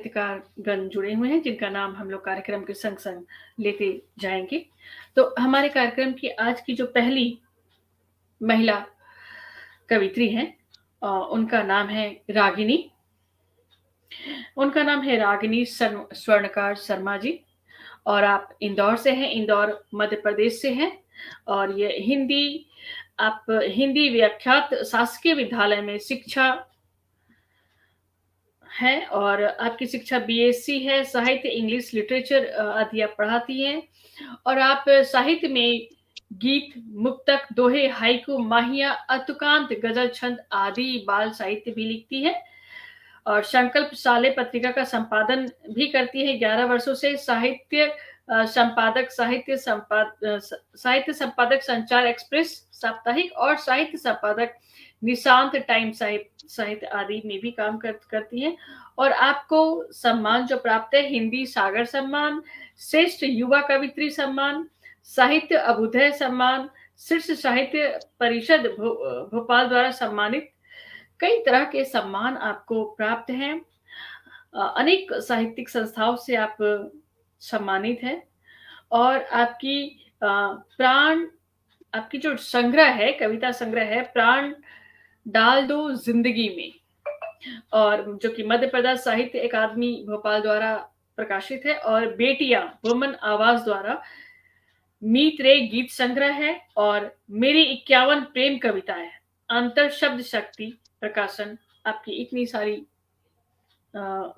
साहित्यकारगण जुड़े हुए हैं जिनका नाम हम लोग कार्यक्रम के संग संग लेते जाएंगे। तो हमारे कार्यक्रम की आज की जो पहली महिला कवित्री हैं, उनका नाम है रागिनी। उनका नाम है रागिनी स्वर्णकार शर्मा जी। और आप इंदौर से हैं, इंदौर मध्य प्रदेश से हैं। और ये आप हिंदी व्याख्यात शासकीय विद्यालय में शिक्षा है और आपकी शिक्षा बीएससी है, साहित्य इंग्लिश लिटरेचर आदि आप पढ़ाती हैं। और आप साहित्य में गीत, मुक्तक, दोहे, हाइकू, माहिया, अतुकांत, गजल, छंद आदि बाल साहित्य भी लिखती है। और संकल्प साले पत्रिका का संपादन भी करती है 11 वर्षों से। संपादक साहित्य संपादक संचार एक्सप्रेस साप्ताहिक और साहित्य संपादक निशांत टाइम साहित्य आदि में भी काम करती हैं। और आपको सम्मान जो प्राप्त है, हिंदी सागर सम्मान, श्रेष्ठ युवा कवित्री सम्मान, साहित्य अभ्युदय सम्मान, शीर्ष साहित्य परिषद भोपाल द्वारा सम्मानित, कई तरह के सम्मान आपको प्राप्त हैं। अनेक साहित्यिक संस्थाओं से आप सम्मानित हैं। और आपकी जो संग्रह है, कविता संग्रह है, प्राण डाल दो जिंदगी में, और जो कि मध्य प्रदेश साहित्य अकादमी भोपाल द्वारा प्रकाशित है। और बेटियां वुमन आवाज द्वारा मीत रे गीत संग्रह है। और मेरी 51 प्रेम कविताएं अंतर शब्द शक्ति प्रकाशन, आपकी इतनी सारी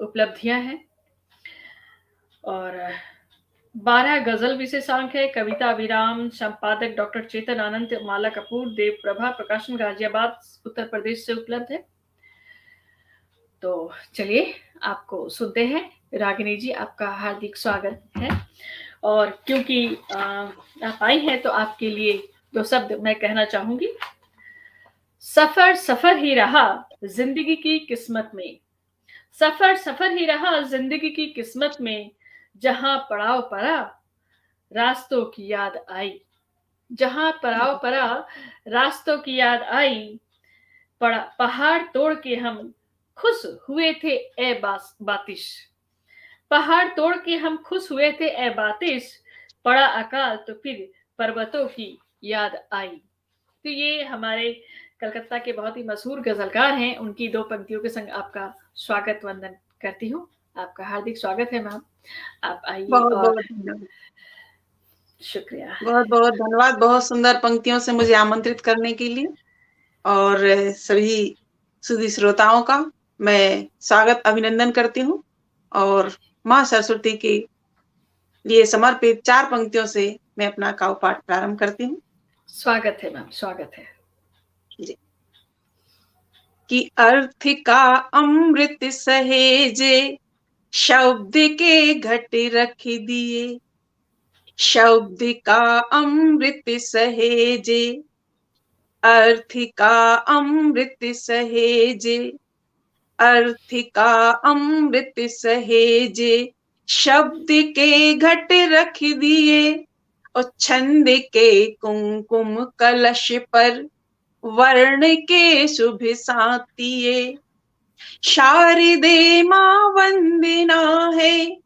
उपलब्धियां हैं। और 12 गजल विशेषांक है। कविता विराम संपादक डॉक्टर चेतन आनंद, माला कपूर, देव प्रभा, प्रकाशन गाजियाबाद उत्तर प्रदेश से उपलब्ध है। तो चलिए आपको सुनते हैं। रागिनी जी, आपका हार्दिक स्वागत है। और क्योंकि आप आई हैं तो आपके लिए 2 शब्द मैं कहना चाहूंगी। सफर सफर ही रहा जिंदगी की किस्मत में, सफर सफर ही रहा जिंदगी की किस्मत में, जहां पड़ाव पड़ा रास्तों की याद आई, जहां पड़ाव पड़ा रास्तों की याद आई, पहाड़ तोड़ के हम खुश हुए थे ए बातिश, पहाड़ तोड़ के हम खुश हुए थे ए बातिश, पड़ा अकाल तो फिर पर्वतों की याद आई। तो ये हमारे कलकत्ता के बहुत ही मशहूर गजलकार हैं, उनकी 2 पंक्तियों के संग आपका स्वागत वंदन करती हूँ। आपका हार्दिक स्वागत है मैम, आप आइए। बहुत और बहुत धन्यवाद। शुक्रिया। बहुत बहुत धन्यवाद, बहुत सुंदर पंक्तियों से मुझे आमंत्रित करने के लिए। और सभी सुधी श्रोताओं का मैं स्वागत अभिनंदन करती हूँ। और माँ सरस्वती के लिए समर्पित 4 पंक्तियों से मैं अपना काव्य पाठ प्रारंभ करती हूँ। स्वागत है मैम, स्वागत है जी। कि अर्थ का अमृत सहेजे, शब्द के घट रख दिए, शब्द का अमृत सहेजे, अर्थ का अमृत सहेजे, अर्थ का अमृत सहेजे, शब्द के घट रख दिए, और छंद के कुमकुम कलश पर वर्ण के शुभ सातिये, शारदे मां वंदना है,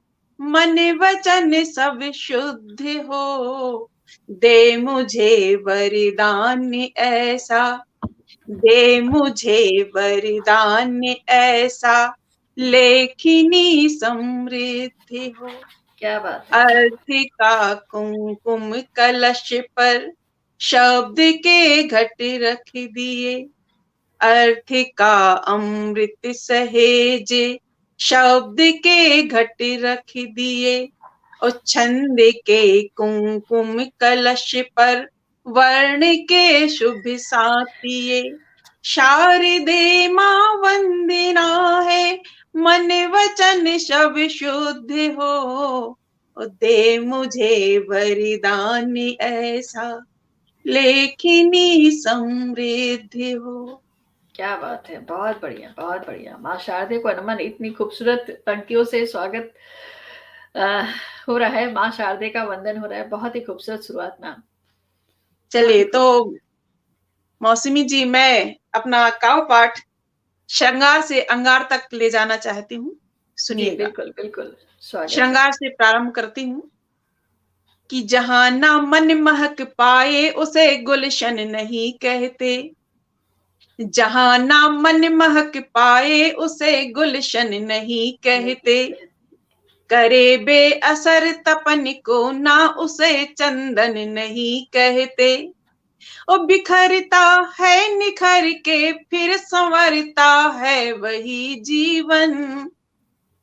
मन वचन सब शुद्ध हो, दे मुझे वरदान ऐसा, दे मुझे वरदान ऐसा, लेखिनी समृद्धि हो। क्या बात है। अर्थ का कुमकुम कलश पर शब्द के घट रख दिए, अर्थ का अमृत सहेजे, शब्द के घट रख दिए, और छंद के कुमकुम कलश पर वर्ण के शुभ सातिये, शारदे मां वंदना है, मन वचन सब शुद्ध हो, और दे मुझे वरदान ऐसा, लेखिनी समृद्धि हो। क्या बात है, बहुत बढ़िया, बहुत बढ़िया। माँ शारदे को नमन। इतनी खूबसूरत पंक्तियों से स्वागत हो रहा है, माँ शारदे का वंदन हो रहा है। बहुत ही खूबसूरत शुरुआत मैम। चलिए तो मौसमी जी, मैं अपना काव्य पाठ श्रृंगार से अंगार तक ले जाना चाहती हूँ। जी, सुनिएगा। बिल्कुल, बिल्कुल, स्वागत है। श्रृंगार से प्रारंभ करती हूँ कि जहाँ ना मन महक पाए उसे गुलशन नहीं कहते। जहाँ ना मन महक पाए उसे गुलशन नहीं नहीं कहते। कहते। करे बेअसर तपन को ना उसे चंदन नहीं कहते। ओ बिखरता है निखर के फिर संवरता है वही जीवन।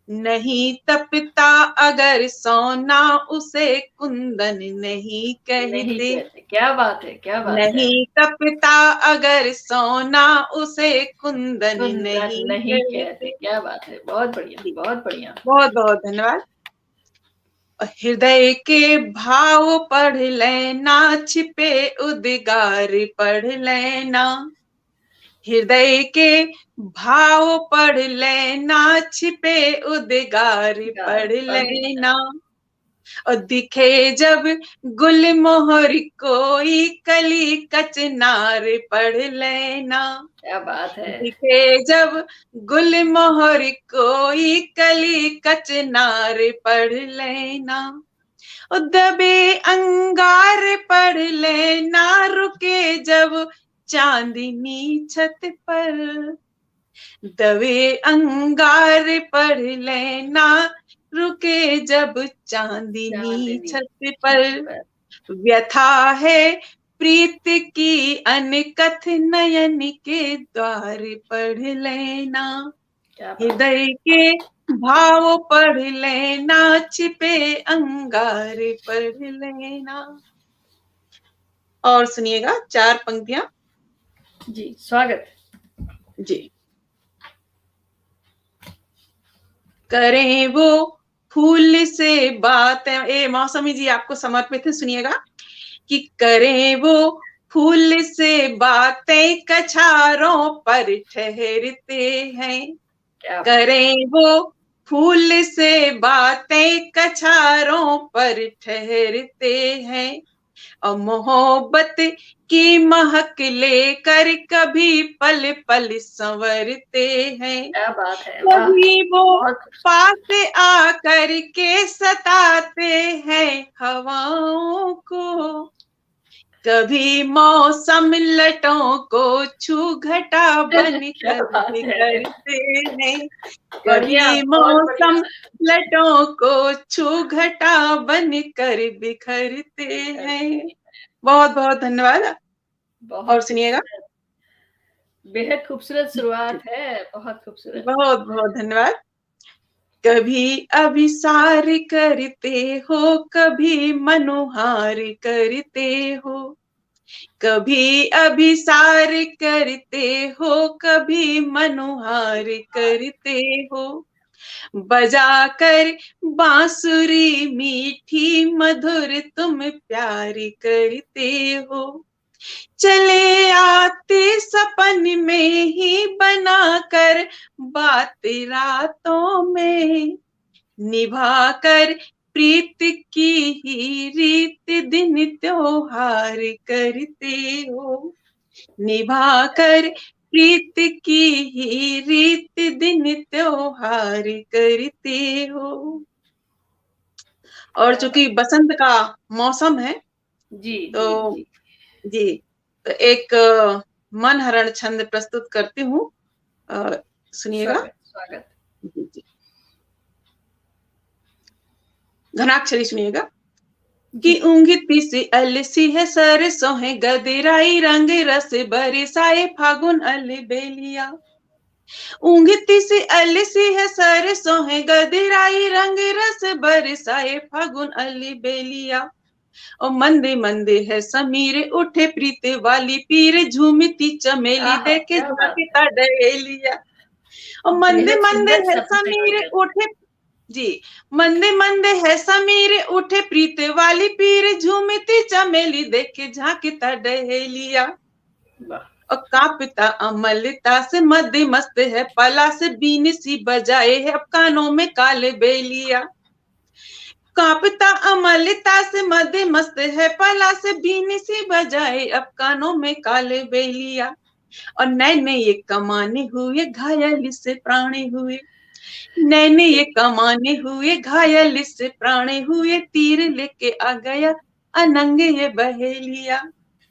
नहीं तपता अगर सोना उसे कुंदन नहीं नहीं कहते। कहते, क्या बात है, क्या बात है। नहीं तपता अगर सोना उसे कुंदन कुंदन नहीं नहीं कहते, कहते। क्या बात है, बहुत बढ़िया, जी, बहुत बढ़िया। बहुत बहुत धन्यवाद। हृदय के भाव पढ़ लेना छिपे उद्गार पढ़ लेना। हृदय के भाव पढ़ लेना छिपे उद्गार गार पढ़ पढ़ लेना, लेना। और दिखे जब गुलमोहर कोई कली कचनार पढ़ लेना। क्या बात है। दिखे जब गुलमोहर कोई कली कचनार पढ़ लेना। ओ दबे अंगार पढ़ लेना रुके जब चांदनी छत पर। दबे अंगार पढ़ लेना रुके जब चांदनी चाँदनी छत पर। छत पर, व्यथा है प्रीत की अनकथ नयन के द्वार पढ़ लेना। क्या बात है। हृदय के भाव पढ़ लेना छिपे अंगार पढ़ लेना। और सुनिएगा 4 पंक्तियां। जी, स्वागत। जी। करें वो फूल से बात, ए मौसमी जी आपको समर्पित है, सुनिएगा कि करें वो फूल से बातें कछारों पर ठहरते हैं। क्या बात है। करें वो फूल से बातें कछारों पर ठहरते हैं। और मोहब्बत की महक लेकर कभी पल पल संवरते हैं। क्या बात है, वाह! कभी वो बहुत खूबसूरत। पास आकर के सताते हैं हवाओं को। कभी मौसम लटों को छू घटा बन क्या कर बात है। बिखरते हैं। बढ़िया, कभी बहुत बढ़िया। मौसम लटों को छू घटा बन कर बिखरते हैं। बहुत बहुत धन्यवाद। और बहुत सुनिएगा। खूबसूरत, बेहद खूबसूरत शुरुआत है, बहुत खूबसूरत। बहुत बहुत धन्यवाद। कभी अभिसार करते हो कभी मनोहार करते हो। कभी अभिसार करते हो कभी मनोहार करते हो। बजाकर बांसुरी मीठी मधुर तुम प्यार करते हो। चले आते सपन में ही बनाकर बात रातों में। निभाकर प्रीत की ही रीत दिन त्योहार करते हो। निभाकर प्रीत की ही रीत दिन त्योहार करते हो। और क्या चूंकि बात। बसंत का मौसम है जी, तो जी, जी। जी, तो एक मनहरण छंद प्रस्तुत करती हूँ। सुनिएगा। स्वागत, स्वागत। जी, जी। घनाक्षरी सुनिएगा कि जी, ऊँघती सी अलसी है सरसों है गदराई रंग रस बरसाए फागुन अलबेलिया। ऊँघती सी अलसी है सरसों है गदराई रंग रस बरसाए फागुन अलबेलिया। ओ मंदे मंदे है समीर उठे प्रीत वाली पीर झूमती चमेली आहा! देखे क्या बात है। झांकता डहेलिया। और मंदे बेहद मंदे सुंदर है शब्द चयन समीर करते उठे। जी। मंदे मंदे है समीर उठे प्रीत वाली पीर झूमती चमेली देखे झांकता डहेलिया। हैं। वाह! और कांपता अमलता से मदे मस्त है पला से बीन सी बजाए है अब कानों में काले बेलिया। कांपता अमलता से मदे मस्त है पला से बीन सी बजाए अब कानों में काले बेलिया। और नए नए ये कमाने हुए घायल से प्राणी हुए। नैने ये कमाने हुए घायल, इससे प्राणे हुए, तीर लेके आ गया अनंग ये बहेलिया,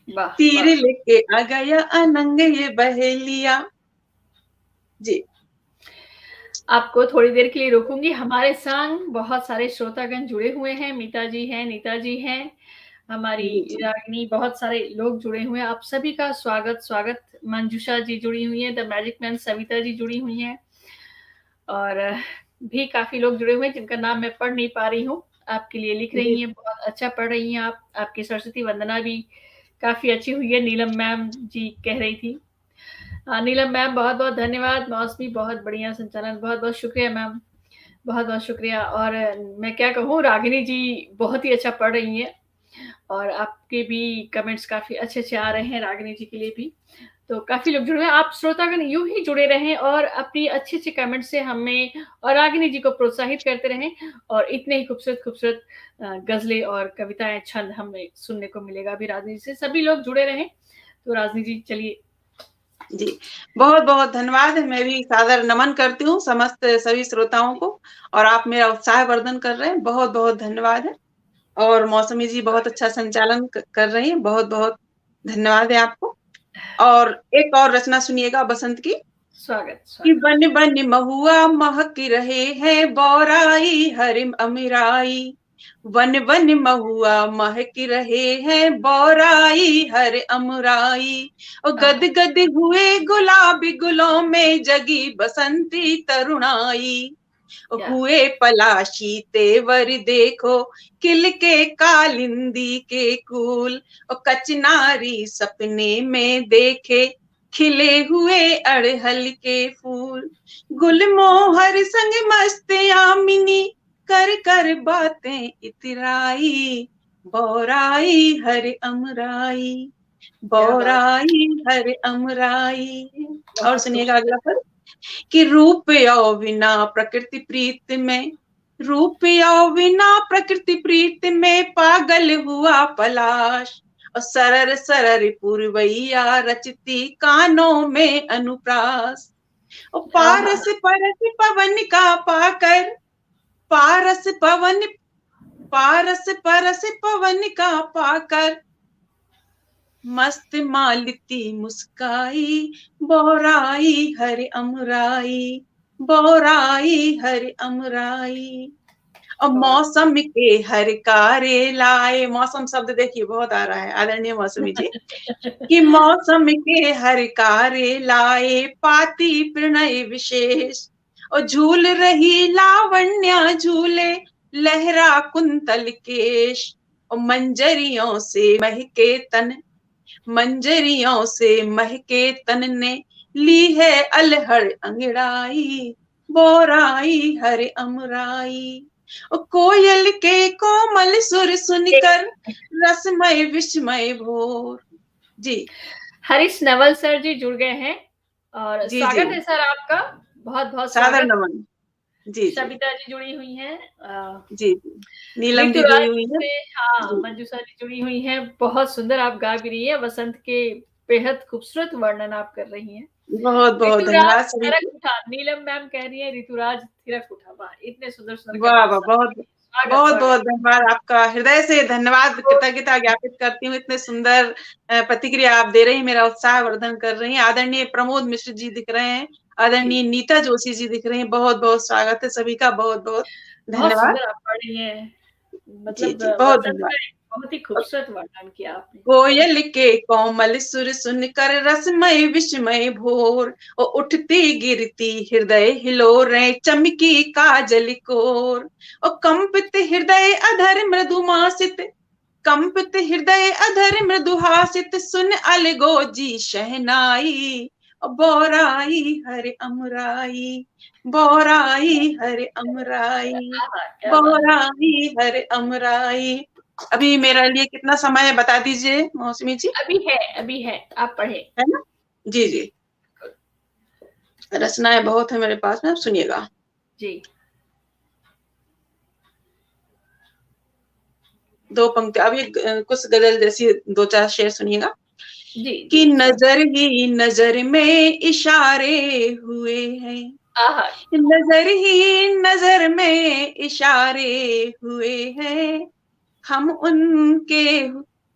वाह तीर वाह। लेके आ गया अनंग ये बहेलिया। जी आपको थोड़ी देर के लिए रोकूंगी। हमारे संग बहुत सारे श्रोतागण जुड़े हुए हैं। मीता जी हैं, नीता जी हैं, जी हमारी जी रागिनी, बहुत सारे लोग जुड़े हुए हैं। आप सभी का स्वागत स्वागत। मंजुषा जी जुड़ी हुई हैं, the magic man Savita ji जुड़ी हुई हैं, और भी काफी लोग जुड़े हुए हैं जिनका नाम मैं पढ़ नहीं पा रही हूँ। आपके लिए लिख जी रही हैं, बहुत अच्छा पढ़ रही हैं आप। आपकी सरस्वती वंदना भी काफी अच्छी हुई है, नीलम मैम जी कह रही थी। नीलम मैम बहुत बहुत धन्यवाद। मौसमी बहुत बढ़िया संचालन, बहुत बहुत शुक्रिया मैम, बहुत बहुत शुक्रिया। और मैं क्या कहूँ, रागिनी जी बहुत ही अच्छा पढ़ रही हैं, और आपके भी कमेंट्स काफी अच्छे अच्छे आ रहे हैं रागिनी जी के लिए भी। तो काफी लोग जुड़े हैं। आप श्रोतागण यूं ही जुड़े रहें और अपनी अच्छे अच्छे कमेंट से हमें और रागिनी जी को प्रोत्साहित करते रहें, और इतने ही खूबसूरत खूबसूरत गजलें और कविताएं, छंद हमें सुनने को मिलेगा अभी राजनीति से। सभी लोग जुड़े रहें। तो राजनीति जी चलिए। जी बहुत बहुत धन्यवाद। मैं भी सादर नमन करती हूँ समस्त सभी श्रोताओं को, और आप मेरा उत्साह वर्धन कर रहे हैं, बहुत बहुत धन्यवाद है। और मौसमी जी बहुत अच्छा संचालन कर रही हैं, बहुत बहुत धन्यवाद है आपको। और एक और रचना सुनिएगा बसंत की। स्वागत कि स्वागत। बन बन महुआ महक रहे हैं बौराई हरिम अमीराई, वन वन महुआ महक रहे हैं बौराई हर अमराई, और गद गद हुए गुलाबी गुलों में जगी बसंती तरुणाई, हुए पलाशी तेवर देखो किल के कालिंदी के कुल, और कचनारी सपने में देखे खिले हुए अड़हल के फूल, गुलमोहर संग मस्त यामिनी कर कर बातें इतराई, बौराई हर अमराई, क्या बात। बौराई हर अमराई। और बहुत सुनिएगा खूबसूरत। अगला पद। कि रूप यो बिना प्रकृति प्रीत में, रूप यो बिना प्रकृति प्रीत में पागल हुआ पलाश, और सरर सरर पुरवैया रचती कानों में अनुप्रास, और हाँ हाँ। पारस परस पवन का पाकर, पारस पवन पारस परस पवन का पाकर मस्त मालती मुस्काई, बौराई हर अमराई, बौराई हर अमराई, और बहुत। मौसम के हर कारे लाए। मौसम शब्द देखिए बहुत आ रहा है आदरणीय मौसमी जी। कि मौसम के हर कारे लाए पाती प्रणय विशेष, और झूल रही लावण्या झूले लहरा कुंतल केश, और मंजरियों से महके तन, मंजरियों से महके तन ने ली है अलहड़ अंगड़ाई, बोराई हर अमराई, और कोयल के कोमल सुर सुनकर रसमय विस्मय भोर। जी हरीश नवल सर जी जुड़ गए हैं, और जी जी स्वागत है सर आपका, बहुत बहुत सादर स्वागत। नमन। जी जी सविता जी जुड़ी हुई हैं, जी जी नीलम दी जुड़ी ऋतुराज हुई है। से, हाँ, जी मंजूषा जी जुड़ी हुई हैं। बहुत सुंदर आप गा भी रही है, वसंत के बेहद खूबसूरत वर्णन आप कर रही हैं। बहुत बहुत ऋतुराज धन्यवाद सभी थिरक को। उठा, नीलम मैम कह रही है ऋतुराज थिरक उठा। वाह, इतने सुंदर सुंदर वाह कमेंट्स। वाह बहुत स्वागत बहुत बहुत स्वागत। धन्यवाद आपका, हृदय से धन्यवाद तो कृतज्ञता ज्ञापित करती हूँ। इतने सुंदर प्रतिक्रिया आप दे रही हैं, मेरा उत्साह वर्धन कर रही हैं। आदरणीय प्रमोद मिश्र जी दिख रहे हैं, जी, आदरणीय नीता जोशी जी दिख रही हैं, बहुत बहुत स्वागत है सभी का, बहुत बहुत बहुत धन्यवाद। सुंदर आप पढ़ रही हैं। जी मतलब जी बहुत वसंत धन्यवाद। का एक बहुत ही खूबसूरत वर्णन किया आपने। कोयल के कोमल सुर सुनकर रसमय विस्मय भोर, और उठती गिरती हृदय हिलोरें चमकी काजल कोर, और कंपित हृदय अधर मृदुमासित, कंपित हृदय अधर मृदुहासित सुन अलगोजी शहनाई, बोराई हर अमराई, बोराई हर अमराई, क्या बात है। बोराई हर अमराई। अभी मेरे लिए कितना समय है बता दीजिए मौसमी जी। अभी है, आप पढ़े। है ना। जी जी रचनाएं बहुत है मेरे पास में, आप सुनिएगा। जी दो पंक्ति अभी कुछ गजल जैसी दो चार शेर सुनिएगा। जी कि जी स्वागत। नजर ही नजर में इशारे हुए हैं, आहा! नजर ही नजर में इशारे हुए हैं, हम उनके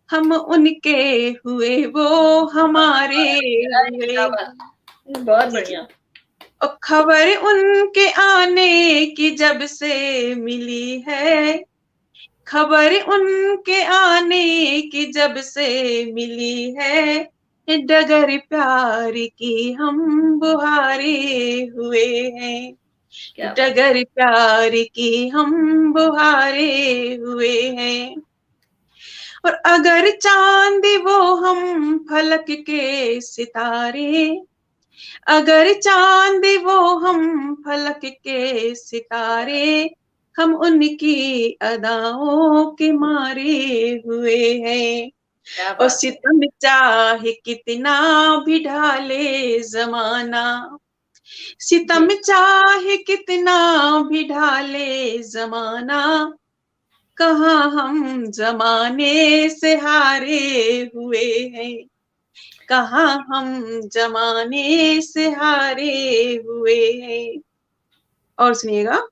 हम उनके हुए, वो हमारे अरे हुए। क्या बात! बहुत जी जी। बढ़िया। और खबर उनके आने की जब से मिली है, खबर उनके आने की जब से मिली है, डगर प्यार की हम बुहारे हुए हैं, क्या बात है! डगर प्यार की हम बुहारे हुए हैं। और अगर चांद वो हम फलक के सितारे, अगर चांद वो हम फलक के सितारे, हम उनकी अदाओं के मारे हुए हैं। क्या और बात है! सितम चाहे कितना भी ढाले जमाना, सितम जी, चाहे कितना भी ढाले जमाना, कहाँ हम जमाने से हारे हुए हैं, कहाँ हम जमाने से हारे हुए हैं। और सुनिएगा।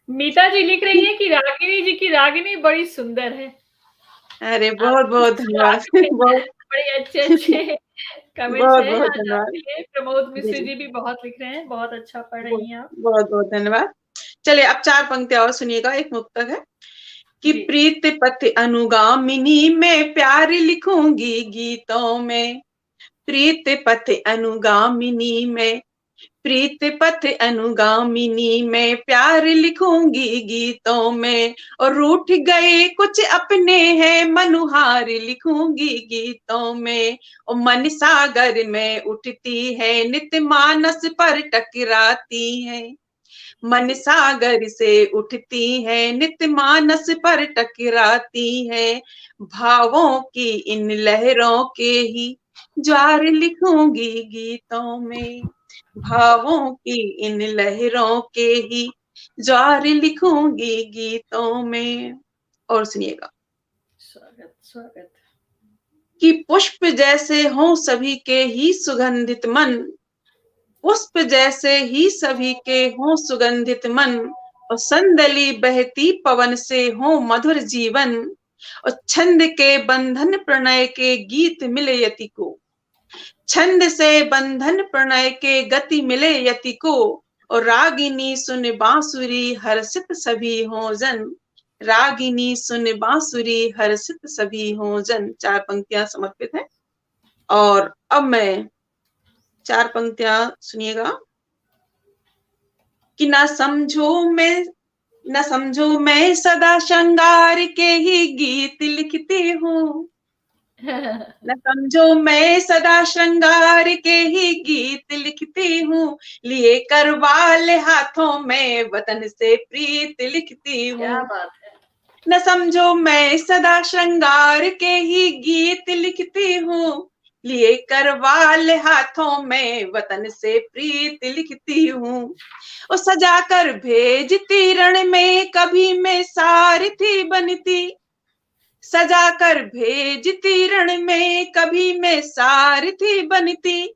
मीता जी लिख रही हैं कि रागिनी जी की रागिनी बड़ी सुंदर है। अरे आप बहुत बहुत धन्यवाद। आपके बहुत बड़े अच्छे-अच्छे कमेंट्स बहुत हैं बहुत आज धन्यवाद। आपके लिए। प्रमोद जी मिश्र जी। जी भी बहुत लिख रहे हैं, बहुत अच्छा पढ़ बहुत रही हैं आप। बहुत बहुत धन्यवाद। चलिए अब चार पंक्तियां और सुनिएगा, एक मुक्तक है कि जी। प्रीत पथ अनुगामिनी में प्यार लिखूंगी गीतों में, प्रीत पथ अनुगामिनी में, प्रीत पथ अनुगामिनी में प्यार लिखूंगी गीतों में, और रूठ गए कुछ अपने हैं मनुहार लिखूंगी गीतों में, और मन सागर में उठती है नित मानस पर टकराती है, मन जी, सागर से उठती है नित मानस पर टकराती है, भावों की इन लहरों के ही ज्वार लिखूंगी गीतों में, भावों की इन लहरों के ही ज्वार लिखूंगी गीतों में। और सुनिएगा स्वागत, स्वागत। कि पुष्प जैसे हों सभी के ही सुगंधित मन, पुष्प जैसे ही सभी के हों सुगंधित मन, और संदली बहती पवन से हो मधुर जीवन, और छंद के बंधन प्रणय के गीत मिले यति को, छंद से बंधन प्रणय के गति मिले यति को, और रागिनी सुन बांसुरी हर्षित सभी हो जन, रागिनी सुन बांसुरी हर्षित सभी हो जन। चार पंक्तियां समर्पित है। और अब मैं चार पंक्तियां सुनिएगा कि न समझो मैं सदा श्रृंगार के ही गीत लिखती हूँ, न समझो मैं सदा श्रृंगार के ही गीत लिखती हूँ, लिए करवाल हाथों में वतन से प्रीत लिखती हूँ, क्या बात है! न समझो मैं सदा श्रृंगार के ही गीत लिखती हूँ, लिए करवाल हाथों में वतन से प्रीत लिखती हूँ, और सजा कर भेजती रण में कभी मैं सारथी बनती, सजा कर भेजती रण में कभी मैं सारथी बनती,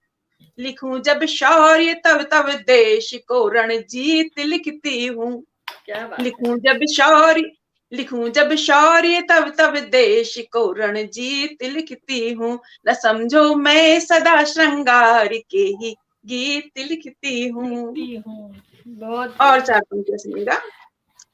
लिखूं जब शौर्य तब तब देश को रणजीत लिखती हूँ, क्या बात है! लिखूं जब शौर्य लिखूं जब शौर्य तब तब देश को रणजीत लिखती हूँ, न समझो मैं सदा श्रृंगार के ही गीत लिखती हूँ। लिखती हूँ। बहुत और बढ़िया। चार पंक्तियां सुनिएगा।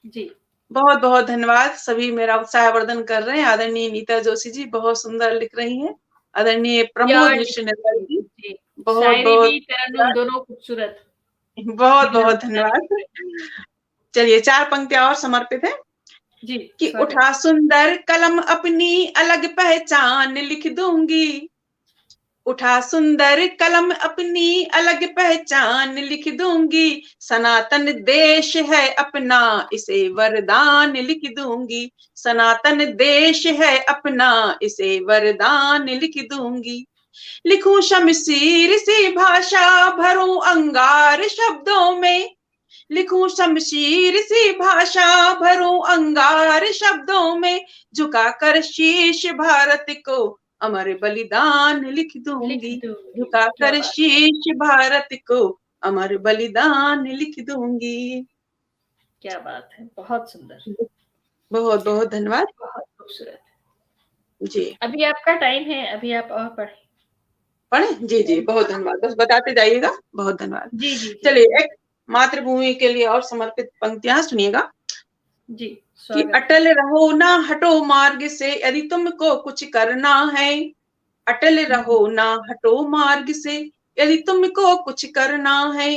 जी, बहुत बहुत धन्यवाद, सभी मेरा उत्साहवर्धन कर रहे हैं। आदरणीय नीता जोशी जी बहुत सुंदर लिख रही हैं। आदरणीय प्रमोद प्योर मिश्र निर्मल जी, जी जी। बहुत शायरी बहुत भी, तरन्नुम दोनों खूबसूरत। बहुत बिना बहुत बताए धन्यवाद। लिख रहे हैं। चलिए चार पंक्तियां और समर्पित है जी, कि स्वागत। उठा सुंदर कलम अपनी अलग पहचान लिख दूंगी, उठा सुंदर कलम अपनी अलग पहचान लिख दूंगी, सनातन देश है अपना इसे वरदान लिख दूंगी, सनातन देश है अपना इसे वरदान लिख दूंगी, लिखूं शमशीर सी भाषा भरूं अंगार शब्दों में, लिखूं शमशीर सी भाषा भरूं अंगार शब्दों में, झुकाकर शीश भारत को अमर बलिदान लिख लिख दूंगी, दूँगी। क्या झुकाकर बात है! शीश भारत को अमर बलिदान लिख दूंगी। क्या बात है, बहुत सुंदर, बहुत बहुत धन्यवाद। बहुत खूबसूरत। जी अभी आपका टाइम है, अभी आप और पढ़ें। पढ़े। जी जी बहुत धन्यवाद, बस बताते जाइएगा। बहुत धन्यवाद। जी जी जी चलिए एक मातृभूमि के लिए और समर्पित पंक्तियां सुनिएगा जी, कि स्वागत है। अटल रहो ना हटो मार्ग से यदि तुमको कुछ करना है। अटल रहो ना हटो मार्ग से यदि तुमको कुछ करना है।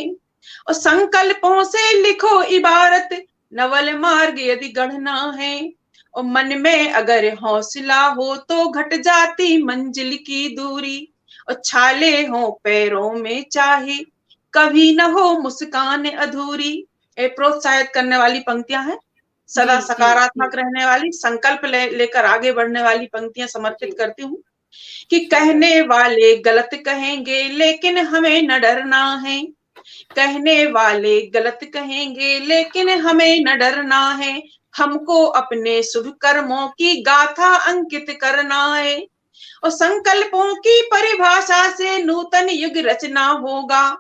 और संकल्पों से लिखो इबारत नवल मार्ग यदि गढ़ना है। और मन में अगर हौसला हो तो घट जाती मंजिल की दूरी। और छाले हो पैरों में चाहे कभी न हो मुस्कान अधूरी। ये प्रोत्साहित करने वाली पंक्तियां हैं, सदा जी जी जी सकारात्मक रहने वाली, संकल्प लेकर आगे बढ़ने वाली पंक्तियां समर्पित जी, करती हूँ। कि स्वागत। कहने वाले गलत कहेंगे लेकिन हमें न डरना है। कहने वाले गलत कहेंगे लेकिन हमें न डरना है। हमको अपने शुभ कर्मों की गाथा अंकित करना है। और संकल्पों की परिभाषा से नूतन युग रचना होगा।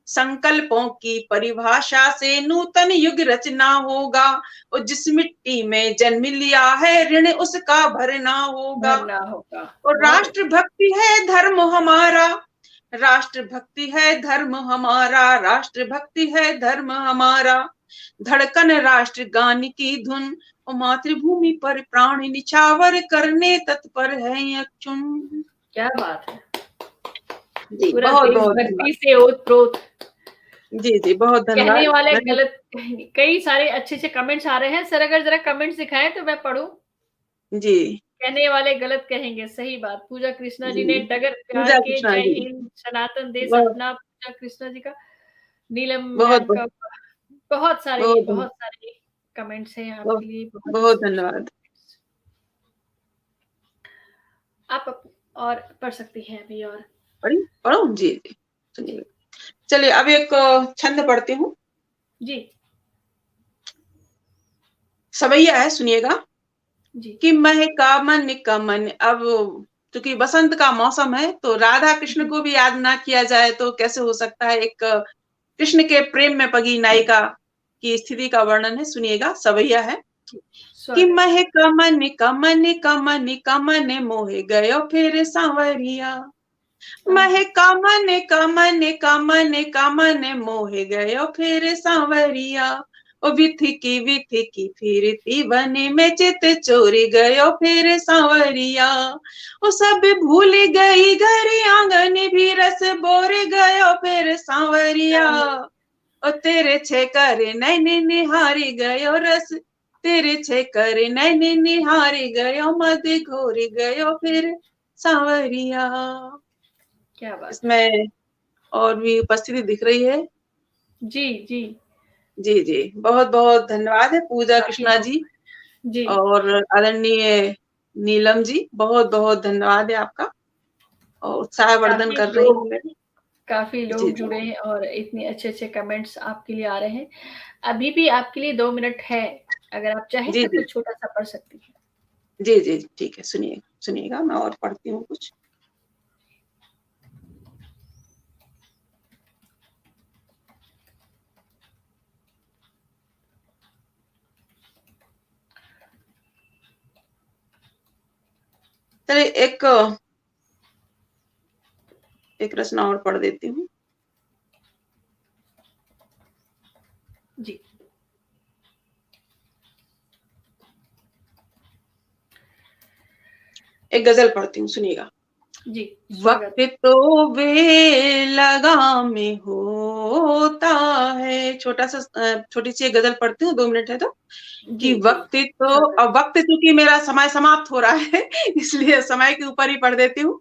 संकल्पों की परिभाषा से नूतन युग रचना होगा। और जिस मिट्टी में जन्म लिया है ऋण उसका भरना होगा। भरना होगा। और बहुत राष्ट्र भक्ति है धर्म हमारा। राष्ट्र भक्ति है धर्म हमारा। राष्ट्र भक्ति है धर्म हमारा। धड़कन राष्ट्र गान की धुन। और मातृभूमि पर प्राण निछावर करने तत्पर है अक्षुण। क्या बात है, जी पूरा बहुत बहुत देशभक्ति धन्यवाद। से ओतप्रोत। जी जी बहुत कहने धन्यवाद। वाले मैंने गलत कहेंगे, कई सारे अच्छे अच्छे कमेंट्स आ रहे हैं सर, अगर जरा कमेंट्स दिखाएं तो मैं पढ़ूं। जी कहने वाले गलत कहेंगे, सही बात। पूजा कृष्णा जी ने जी डगर प्यार पूजा के कृष्णा जय जी हिंद सनातन देश बहुत अपना, पूजा कृष्णा जी का। नीलम बहुत मैम बहुत का बहुत सारे बहुत बहुत सारे कमेंट्स हैं बहुत आपके लिए, बहुत बहुत अच्छे अच्छे। धन्यवाद। आप और पढ़ सकती हैं अभी और। पढ़ी पढ़ो जी जी सुनिए। चलिए अब एक छंद पढ़ती हूँ। जी सवैया है, सुनिएगा। जी कि महका मन का मन। अब क्योंकि बसंत का मौसम है तो राधा कृष्ण को भी याद ना किया जाए तो कैसे हो सकता है। एक कृष्ण के प्रेम में पगी नायिका की स्थिति का वर्णन है, सुनिएगा। सवैया है जी, कि स्वागत। महका मन का मन का मन का मन मोहे गयो फिर सांवरिया। महका मन का मन का मन का मन मोहे गयो फिर सांवरिया। ओ विथी की फिरती बने में चित चोरी गयो फिर सांवरिया। ओ सब भूल गई घर आंगन भी रस बोर गयो फिर सांवरिया। ओ तेरे छे कर नैन निहारी गयो रस। तेरे छे कर नैन निहारी गयो मद घोरी गयो फिर सांवरिया। क्या बात है। इसमें और भी उपस्थिति दिख रही है। जी जी, जी जी बहुत बहुत धन्यवाद है पूजा काफी कृष्णा लोग। जी जी, और आदरणीय नीलम जी। बहुत बहुत धन्यवाद है आपका, और उत्साहवर्धन काफी कर रही लोग हूँ मेरे। काफी जी लोग जी जुड़े हैं और इतने अच्छे अच्छे कमेंट्स आपके लिए आ रहे हैं। अभी भी आपके लिए 2 मिनट है, अगर आप चाहें जी तो जी कुछ छोटा सा पढ़ सकती हैं। जी जी ठीक है, सुनिए सुनिएगा। मैं और पढ़ती हूँ कुछ। चलिए एक रचना और पढ़ देती हूँ। जी एक गजल पढ़ती हूँ, सुनिएगा। जी, स्वागत। वक्त तो बेलगाम में होता है। छोटी सी एक गजल पढ़ती हूँ, 2 मिनट है तो। कि जी जी, वक्त तो, स्वागत। अब वक्त चूंकि मेरा समय समाप्त हो रहा है इसलिए समय के ऊपर ही पढ़ देती हूँ।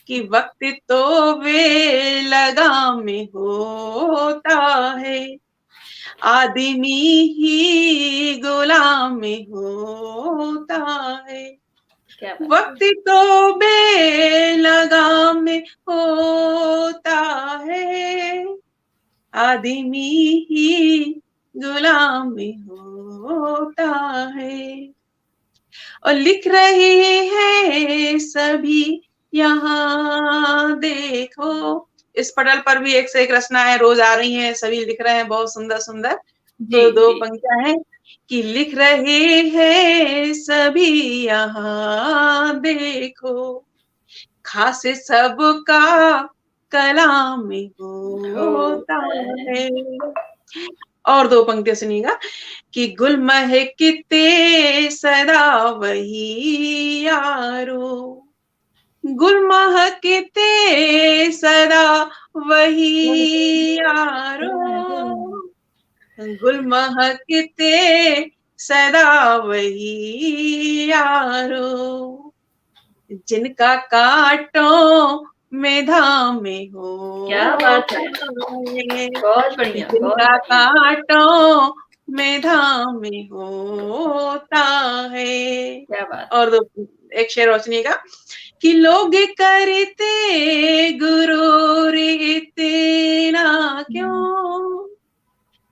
कि वक्त तो बेलगाम में होता है। आदमी ही गुलाम में होता है। क्या बात है। वक्त तो बेलगाम में होता है। आदमी ही गुलाम में होता है। और लिख रहे हैं सभी यहाँ देखो। इस पटल पर भी एक से एक रचनाएँ रोज़ आ रही हैं, सभी लिख रहे हैं बहुत सुंदर-सुंदर। जी, तो 2 जी। पंक्तियाँ हैं कि लिख रहे हैं सभी यहाँ देखो, ख़ास सबका कलाम में होता होता है। है। और 2 पंक्तियाँ सुनिएगा कि गुल महकते सदा वही यारो, गुल महकते सदा वही यारो, गुल महकते सदा वही यारो, जिनका कांटों में धाम में क्या बात होता है! है, बहुत बढ़िया, बहुत जिनका बढ़िया। कांटों में धाम में होता है। क्या बात है! और 2 एक शेर और सुनिएगा कि लोग करते गुरूर इतना हुँ। क्यों?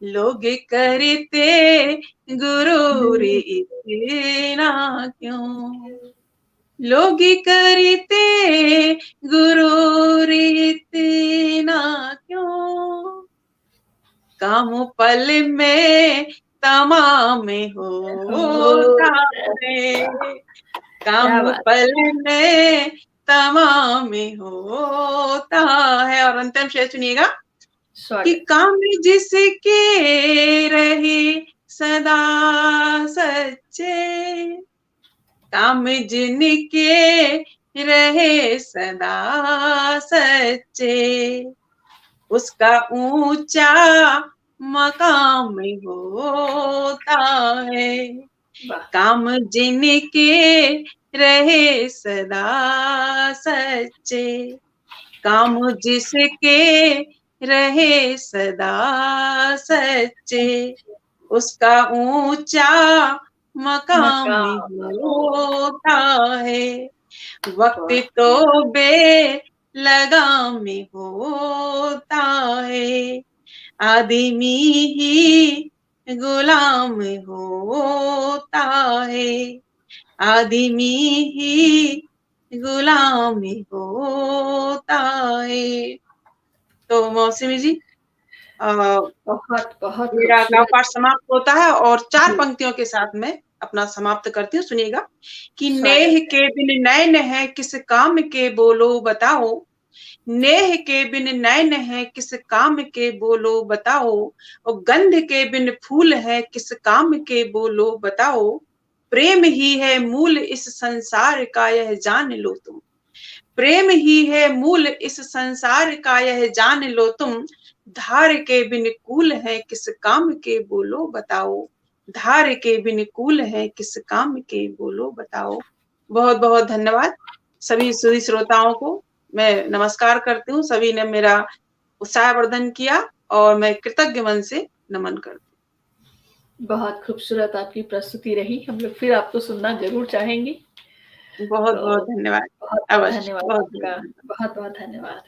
लोग करते गुरूर इतना क्यों? लोग करते गुरूर इतना क्यों? काम पल में तमाम होता होता है, वाह! काम क्या बात पल में तमाम होता है। और अंतिम शेर सुनिएगा कि स्वागत। काम जिसके रहे सदा सच्चे, काम जिनके रहे सदा सच्चे, उसका ऊंचा मकाम होता है, वाह! काम जिनके रहे सदा सच्चे, काम जिसके रहे सदा सच्चे, उसका ऊंचा मकाम मकाम होता है। वक्त वाह! तो बेलगाम होता है, आदमी ही गुलाम होता है, आदमी ही गुलाम होता है। तो मौसमी जी अ, बहुत, बहुत मेरा गाँव खूबसूरत। पाठ समाप्त होता है और 4 जी, पंक्तियों के साथ मैं अपना समाप्त करती हूँ, सुनिएगा कि स्वागत नेह है। के बिन नैन है किस काम के बोलो बताओ, नेह के बिन नैन है किस काम के बोलो बताओ, और गंध के बिन फूल है किस काम के बोलो बताओ, प्रेम ही है मूल इस संसार का यह जान लो तुम, प्रेम ही है मूल इस संसार का यह जान लो तुम, धार के बिन कूल है किस काम के बोलो बताओ, धार के बिन कूल है किस काम के बोलो बताओ। बहुत-बहुत धन्यवाद। सभी सुधी श्रोताओं को मैं नमस्कार करती हूँ। सभी ने मेरा उत्साहवर्धन किया और मैं कृतज्ञ मन से नमन करती बहुत खूबसूरत आपकी प्रस्तुति रही। हम लोग फिर आपको सुनना ज़रूर चाहेंगे। हूँ। तो बहुत-बहुत धन्यवाद। बहुत-बहुत अवश्य, धन्यवाद बहुत-बहुत आपका। धन्यवाद। बहुत-बहुत धन्यवाद।